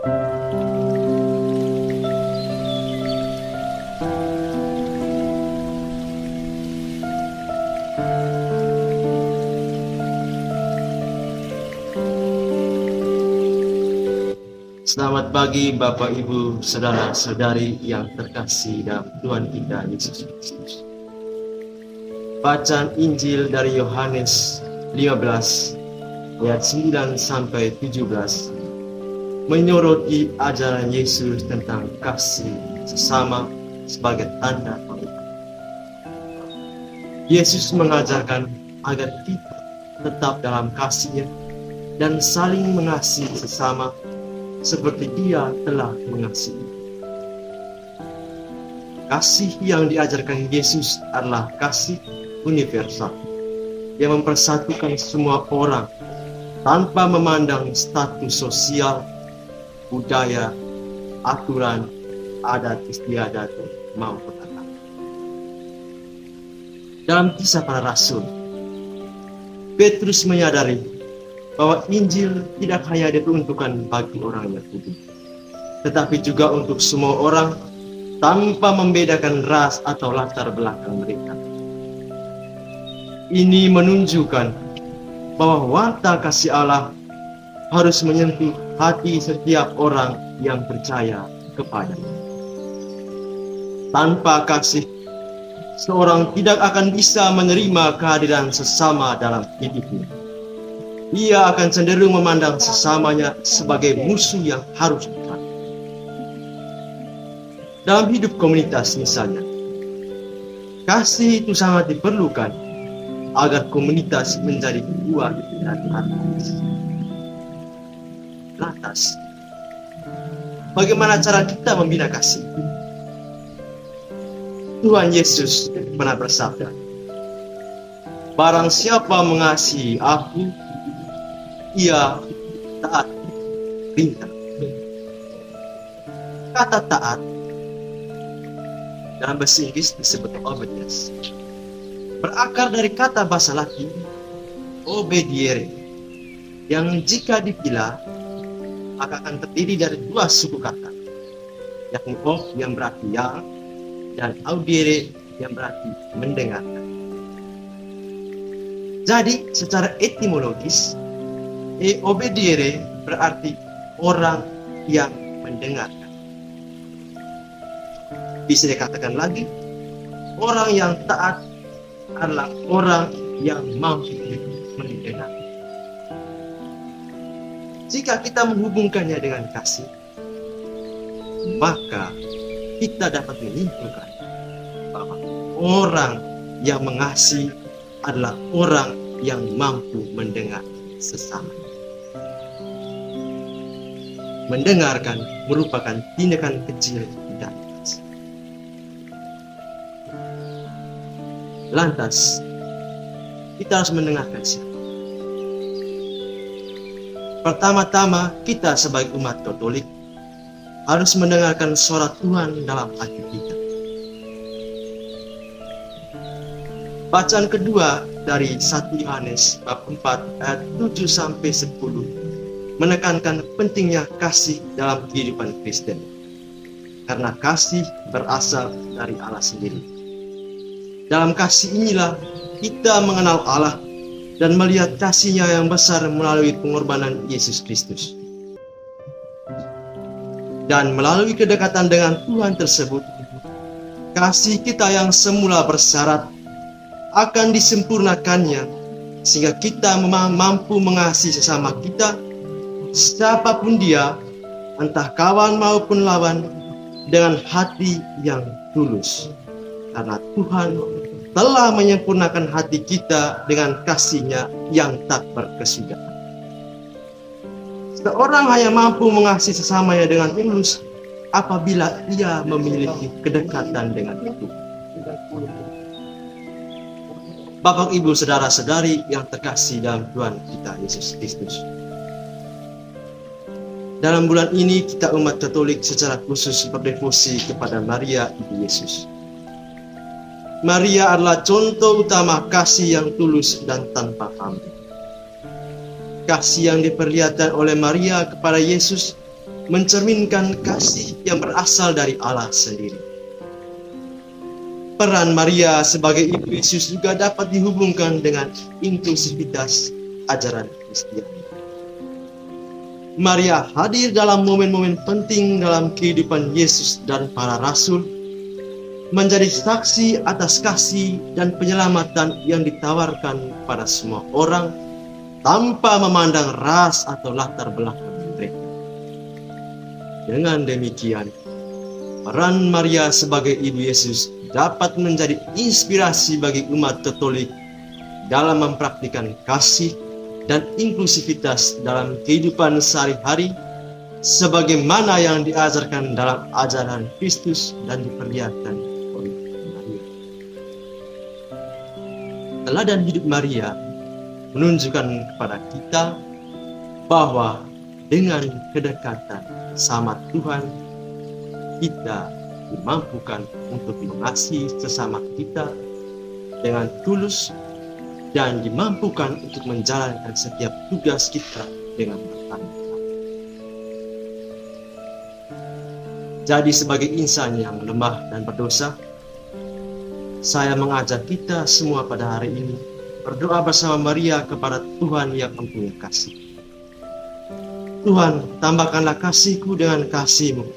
Selamat pagi Bapak Ibu Saudara-saudari yang terkasih dalam Tuhan kita Yesus Kristus. Bacaan Injil dari Yohanes 15 ayat 9 sampai 17 menyoroti ajaran Yesus tentang kasih sesama sebagai tanda pengikat. Yesus mengajarkan agar kita tetap dalam kasih-Nya dan saling mengasihi sesama seperti Dia telah mengasihi. Kasih yang diajarkan Yesus adalah kasih universal yang mempersatukan semua orang tanpa memandang status sosial, budaya, aturan, adat istiadat maupun agama. Dalam Kisah Para Rasul, Petrus menyadari bahwa Injil tidak hanya diperuntukkan bagi orang Yahudi, tetapi juga untuk semua orang tanpa membedakan ras atau latar belakang mereka. Ini menunjukkan bahwa warta kasih Allah harus menyentuh hati setiap orang yang percaya kepadanya. Tanpa kasih, seorang tidak akan bisa menerima kehadiran sesama dalam hidupnya. Ia akan cenderung memandang sesamanya sebagai musuh yang harus diperangi. Dalam hidup komunitas misalnya, kasih itu sangat diperlukan agar komunitas menjadi kuat dan harmonis. Lantas, bagaimana cara kita membina kasih? Tuhan Yesus pernah bersabda, "Barang siapa mengasihi Aku, ia taat perintah." Kata taat dalam bahasa Inggris disebut obedience, berakar dari kata bahasa Latin obediere, yang jika dipilah maka akan terdiri dari dua suku kata, yakni ob yang berarti yang dan audiere yang berarti mendengarkan. Jadi secara etimologis, obediere berarti orang yang mendengarkan. Bisa dikatakan lagi, orang yang taat adalah orang yang mampu mendengar. Jika kita menghubungkannya dengan kasih, maka kita dapat menyimpulkan bahwa orang yang mengasihi adalah orang yang mampu mendengar sesama. Mendengarkan merupakan tindakan kecil dari kasih. Lantas, kita harus mendengarkan siapa? Pertama-tama, kita sebagai umat Katolik harus mendengarkan suara Tuhan dalam hati kita. Bacaan kedua dari 1 Yohanes bab 4 ayat 7 sampai 10 menekankan pentingnya kasih dalam kehidupan Kristen. Karena kasih berasal dari Allah sendiri. Dalam kasih inilah kita mengenal Allah dan melihat kasih-Nya yang besar melalui pengorbanan Yesus Kristus. Dan melalui kedekatan dengan Tuhan tersebut, kasih kita yang semula bersyarat akan disempurnakannya sehingga kita mampu mengasihi sesama kita, siapapun dia, entah kawan maupun lawan, dengan hati yang tulus. Karena Tuhan telah menyempurnakan hati kita dengan kasih-Nya yang tak berkesudahan. Seorang hanya mampu mengasihi sesamanya dengan tulus apabila ia memiliki kedekatan dengan Tuhan. Bapak, Ibu, Saudara-saudari yang terkasih dalam Tuhan kita Yesus Kristus. Dalam bulan ini kita umat Katolik secara khusus berdevosi kepada Maria Ibu Yesus. Maria adalah contoh utama kasih yang tulus dan tanpa pamrih. Kasih yang diperlihatkan oleh Maria kepada Yesus mencerminkan kasih yang berasal dari Allah sendiri. Peran Maria sebagai ibu Yesus juga dapat dihubungkan dengan inklusivitas ajaran Kristiani. Maria hadir dalam momen-momen penting dalam kehidupan Yesus dan para rasul, menjadi saksi atas kasih dan penyelamatan yang ditawarkan pada semua orang tanpa memandang ras atau latar belakang mereka. Dengan demikian, peran Maria sebagai ibu Yesus dapat menjadi inspirasi bagi umat Katolik dalam mempraktikkan kasih dan inklusivitas dalam kehidupan sehari-hari sebagaimana yang diajarkan dalam ajaran Kristus dan diperlihatkan oleh Maria. Teladan hidup Maria menunjukkan kepada kita bahwa dengan kedekatan sama Tuhan, kita dimampukan untuk mengasihi sesama kita dengan tulus dan dimampukan untuk menjalankan setiap tugas kita dengan bertanggung jawab. Jadi sebagai insan yang lemah dan berdosa, saya mengajak kita semua pada hari ini berdoa bersama Maria kepada Tuhan yang mempunyai kasih. Tuhan, tambahkanlah kasih-Ku dengan kasih-Mu,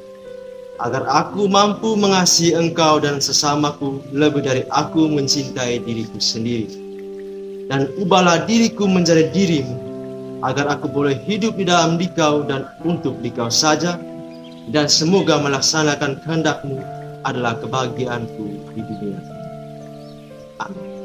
agar aku mampu mengasihi Engkau dan sesamaku lebih dari aku mencintai diriku sendiri. Dan ubahlah diriku menjadi diri-Mu, agar aku boleh hidup di dalam Dikau dan untuk Dikau saja, dan semoga melaksanakan kehendak-Mu adalah kebahagiaanku di dunia. Amin.